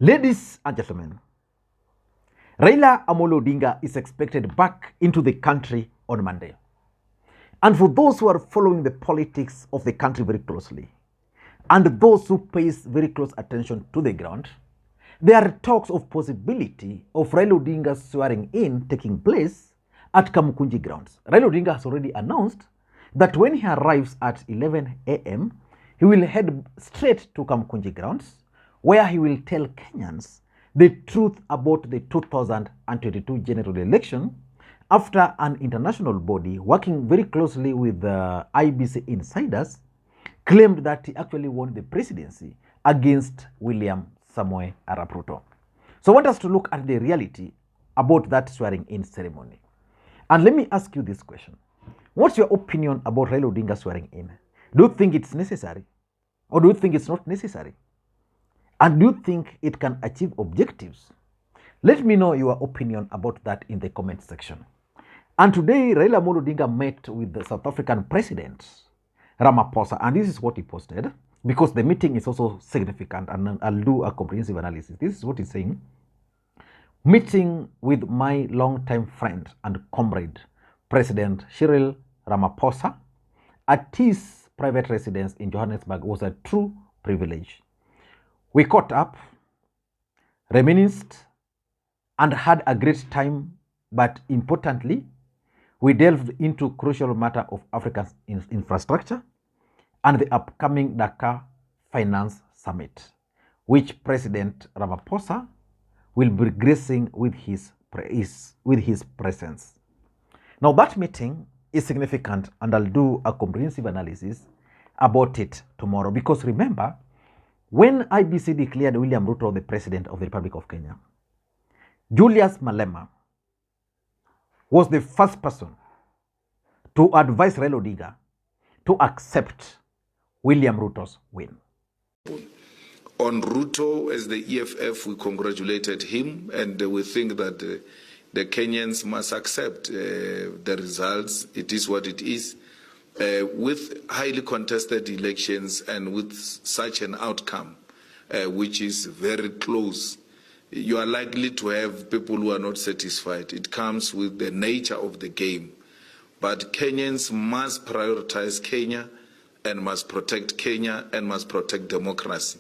Ladies and gentlemen, Raila Odinga is expected back into the country on Monday. And for those who are following the politics of the country very closely, and those who pay very close attention to the ground, there are talks of possibility of Raila Odinga's swearing in taking place at Kamukunji Grounds. Raila Odinga has already announced that when he arrives at 11 a.m., he will head straight to Kamukunji Grounds, where he will tell Kenyans the truth about the 2022 general election after an international body working very closely with the IEBC insiders claimed that he actually won the presidency against William Samoei Arap Ruto. So I want us to look at the reality about that swearing-in ceremony. And let me ask you this question. What's your opinion about Raila Odinga swearing in? Do you think it's necessary? Or do you think it's not necessary? And do you think it can achieve objectives? Let me know your opinion about that in the comment section. And today, Raila Odinga met with the South African President, Ramaphosa, and this is what he posted, because the meeting is also significant, and I'll do a comprehensive analysis. This is what he's saying. Meeting with my longtime friend and comrade, President Cyril Rapaphosa, at his private residence in Johannesburg was a true privilege. We caught up, reminisced, and had a great time, but importantly, we delved into crucial matter of Africa's infrastructure and the upcoming Dakar Finance Summit, which President Ramaphosa will be gracing with his presence. Now that meeting is significant, and I'll do a comprehensive analysis about it tomorrow, because remember, when IEBC declared William Ruto the President of the Republic of Kenya, Julius Malema was the first person to advise Raila Odinga to accept William Ruto's win. On Ruto, as the EFF, we congratulated him, and we think that the Kenyans must accept the results. It is what it is. With highly contested elections and with such an outcome, which is very close, you are likely to have people who are not satisfied. It comes with the nature of the game. But Kenyans must prioritize Kenya and must protect Kenya and must protect democracy.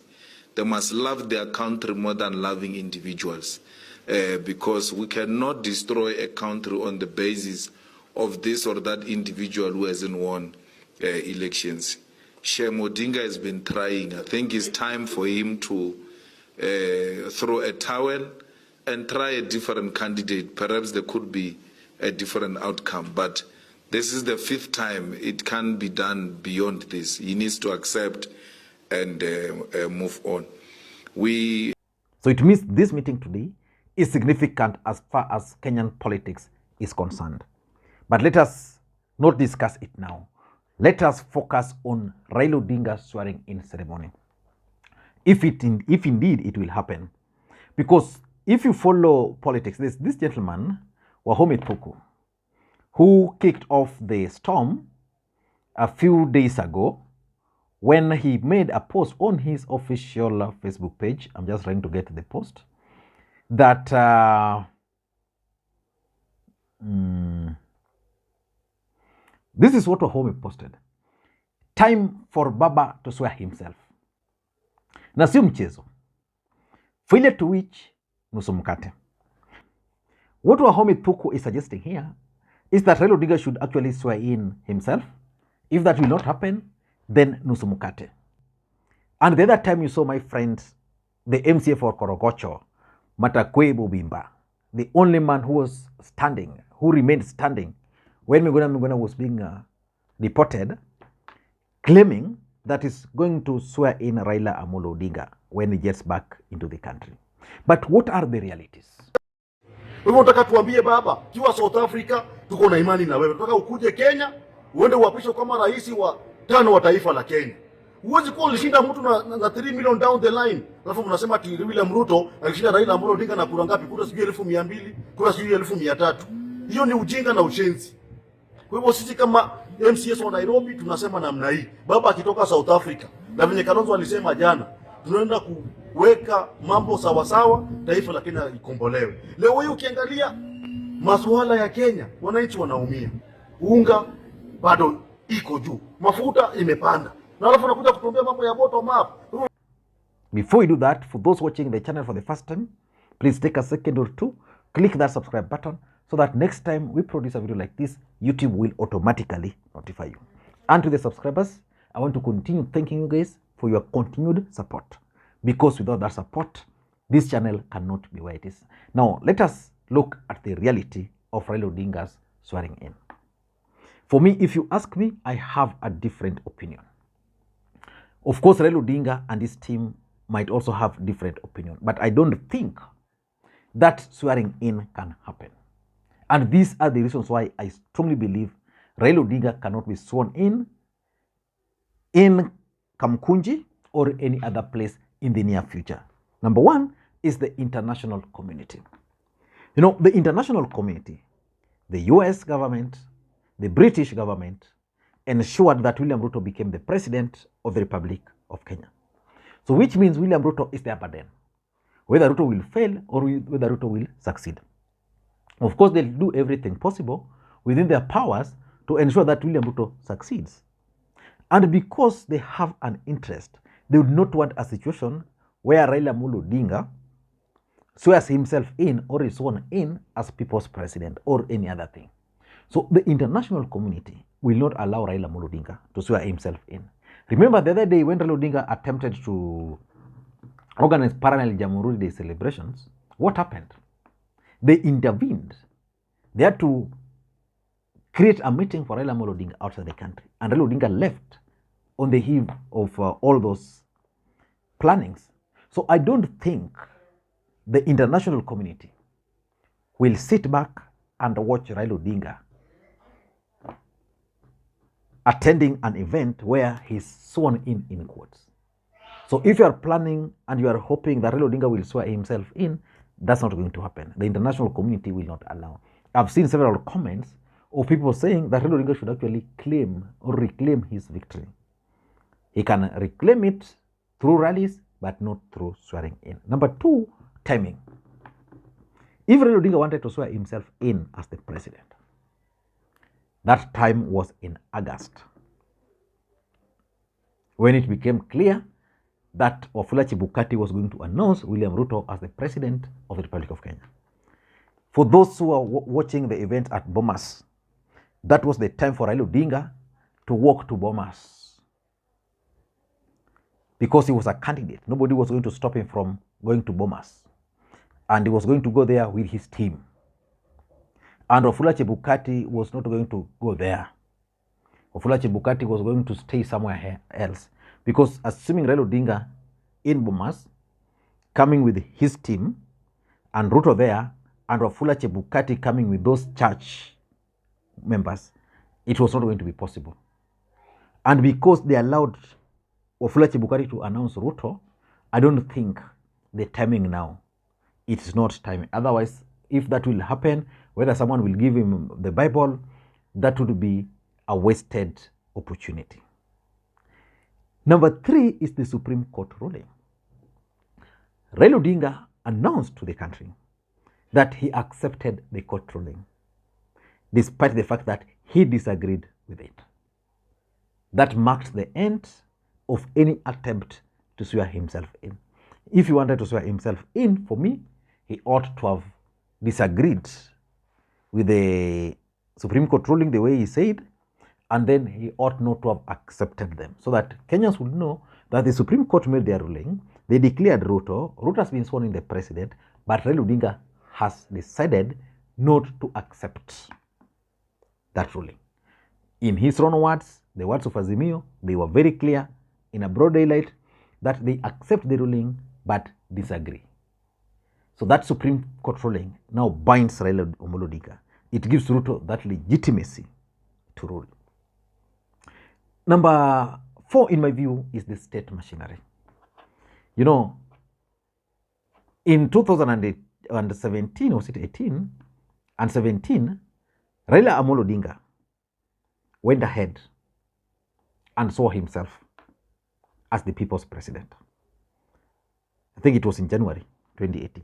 They must love their country more than loving individuals, because we cannot destroy a country on the basis of this or that individual who hasn't won elections. Jomo Odinga has been trying. I think it's time for him to throw a towel and try a different candidate. Perhaps there could be a different outcome, but this is the fifth time. It can't be done beyond this. He needs to accept and move on. So it means this meeting today is significant as far as Kenyan politics is concerned. But let us not discuss it now. Let us focus on Raila Odinga's swearing-in ceremony. If indeed it will happen. Because if you follow politics, there's this gentleman, Wahome Tuku, who kicked off the storm a few days ago when he made a post on his official Facebook page. I'm just trying to get the post. That this is what Wahome posted. Time for Baba to swear himself. Na sio mchezo. Failure to which nusu mkate. What Wahome Tuku is suggesting here is that Raila Odinga should actually swear in himself. If that will not happen, then nusu mkate. And the other time you saw my friend, the MCA for Korogocho, Makwiny Bimba, the only man who was standing, who remained standing when Miguna was being deported, claiming that is going to swear in Raila Odinga when he gets back into the country. But what are the realities? Wewe unataka tuambie baba, kiwa South Africa tuko na imani na wewe. Tunataka ukuje Kenya, uende uapishwe kama rais wa 5 wa taifa la Kenya. Huwezi kuwa ulishinda mtu na 3 million down the line. Alafu mnasema ati William Ruto alishinda Raila Odinga na kura ngapi? Kura sijui 200,000, kura sijui 300,000. Hiyo ni ujinga na ushenzi. Kwa hivyo sisi kama MCS wa Nairobi tunasema namna hii. Baba akitoka South Africa, na venye Kalonzo alisema jana, tunaenda weka mambo sawasawa, taifa la Kenya ikombolewe. Leo hii ukiangalia masuala ya Kenya, wananchi wanaumia. Unga bado iko juu, mafuta imepanda, na alafu nakuja kutuambia mambo ya bottom up. Before we do that, for those watching the channel for the first time, please take a second or two, click that subscribe button so that next time we produce a video like this, YouTube will automatically notify you. And to the subscribers, I want to continue thanking you guys for your continued support, because without that support, this channel cannot be where it is. Now, let us look at the reality of Raila Odinga's swearing in. For me, if you ask me, I have a different opinion. Of course, Raila Odinga and his team might also have different opinion, but I don't think that swearing in can happen. And these are the reasons why I strongly believe Raila Odinga cannot be sworn in Kamukunji or any other place in the near future. Number one is the international community. You know, the international community, the US government, the British government ensured that William Ruto became the president of the Republic of Kenya. So which means William Ruto is their burden, whether Ruto will fail or whether Ruto will succeed. Of course, they'll do everything possible within their powers to ensure that William Ruto succeeds. And because they have an interest, they would not want a situation where Raila Odinga swears himself in or is sworn in as people's president or any other thing. So the international community will not allow Raila Odinga to swear himself in. Remember the other day when Raila Odinga attempted to organize parallel Jamhuri Day celebrations, what happened? They intervened. They had to create a meeting for Raila Odinga outside the country. And Raila Odinga left on the eve of all those plannings. So I don't think the international community will sit back and watch Raila Odinga attending an event where he's sworn in quotes. So if you are planning and you are hoping that Raila Odinga will swear himself in, that's not going to happen. The international community will not allow. I've seen several comments of people saying that Raila Odinga should actually claim or reclaim his victory. He can reclaim it through rallies, but not through swearing in. Number two, timing. If Raila Odinga wanted to swear himself in as the president, that time was in August, when it became clear that Wafula Chebukati was going to announce William Ruto as the president of the Republic of Kenya. For those who are watching the event at Bomas, that was the time for Raila Odinga to walk to Bomas, because he was a candidate. Nobody was going to stop him from going to Bomas, and he was going to go there with his team. And Wafula Chebukati was not going to go there. Wafula Chebukati was going to stay somewhere else, because assuming Raila Odinga in Bomas, coming with his team, and Ruto there, and Wafula Chebukati coming with those church members, it was not going to be possible. And because they allowed Wafula Chebukati to announce Ruto, I don't think the timing now, it's not timing. Otherwise, if that will happen, whether someone will give him the Bible, that would be a wasted opportunity. Number three is the Supreme Court ruling. Raila Odinga announced to the country that he accepted the court ruling, despite the fact that he disagreed with it. That marked the end of any attempt to swear himself in. If he wanted to swear himself in, for me, he ought to have disagreed with the Supreme Court ruling the way he said, and then he ought not to have accepted them, so that Kenyans would know that the Supreme Court made their ruling. They declared Ruto has been sworn in the president, but Raila Odinga has decided not to accept that ruling. In his own words, the words of Azimio, they were very clear in a broad daylight that they accept the ruling but disagree. So that Supreme Court ruling now binds Raila Odinga. It gives Ruto that legitimacy to rule. Number four, in my view, is the state machinery. You know, in 2017, or was it 18 and 17, Raila Odinga went ahead and saw himself as the people's president. think it was in January 2018.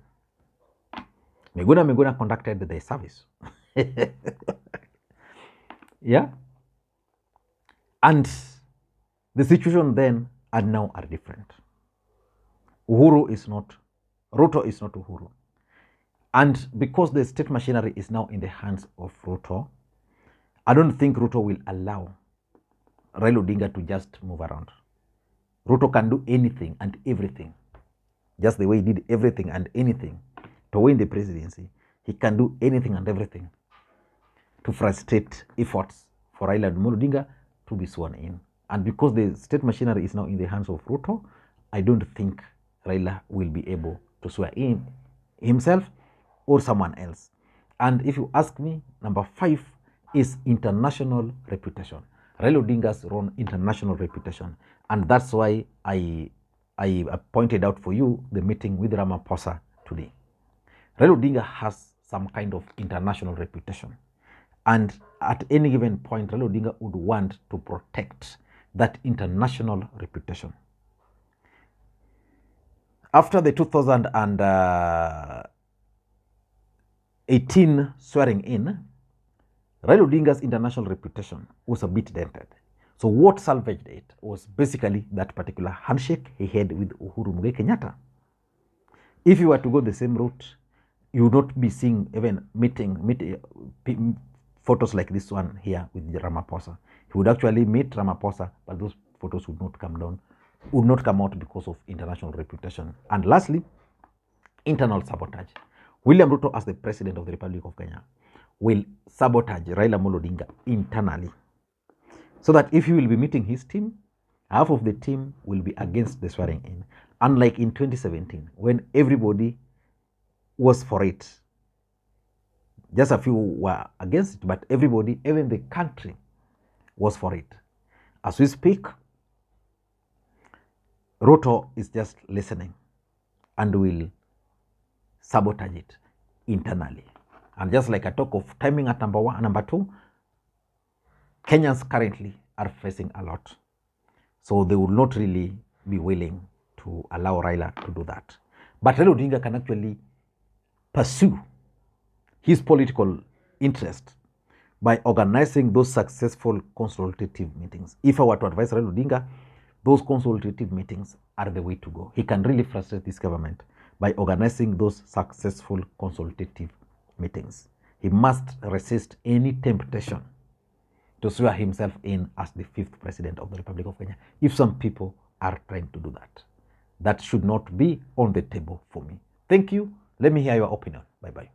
Miguna conducted the service. Yeah. And the situation then and now are different. Ruto is not Uhuru. And because the state machinery is now in the hands of Ruto, I don't think Ruto will allow Raila Odinga to just move around. Ruto can do anything and everything, just the way he did everything and anything to win the presidency. He can do anything and everything to frustrate efforts for Raila Odinga to be sworn in. And because the state machinery is now in the hands of Ruto, I don't think Raila will be able to swear in himself or someone else. And if you ask me, number 5 is international reputation. Raila Odinga's own international reputation. And that's why I pointed out for you the meeting with Ramaphosa today. Raila Odinga has some kind of international reputation. And at any given point, Raila Odinga would want to protect that international reputation. After the 2018 swearing in, Raila Odinga's international reputation was a bit dented. So what salvaged it was basically that particular handshake he had with Uhuru Kenyatta. If you were to go the same route, you would not be seeing even photos like this one here with Ramaphosa. He would actually meet Ramaphosa, but those photos would not come out because of international reputation. And lastly, internal sabotage. William Ruto, as the President of the Republic of Kenya, will sabotage Raila Odinga internally, so that if he will be meeting his team, half of the team will be against the swearing in. Unlike in 2017, when everybody was for it. Just a few were against it, but everybody, even the country, was for it. As we speak, Ruto is just listening and will sabotage it internally. And just like I talk of timing at number 1 and number 2, Kenyans currently are facing a lot. So they would not really be willing to allow Raila to do that. But Raila Odinga can actually pursue his political interest by organizing those successful consultative meetings. If I were to advise Raila Odinga, those consultative meetings are the way to go. He can really frustrate this government by organizing those successful consultative meetings. He must resist any temptation to swear himself in as the 5th president of the Republic of Kenya. If some people are trying to do that, that should not be on the table for me. Thank you. Let me hear your opinion. Bye-bye.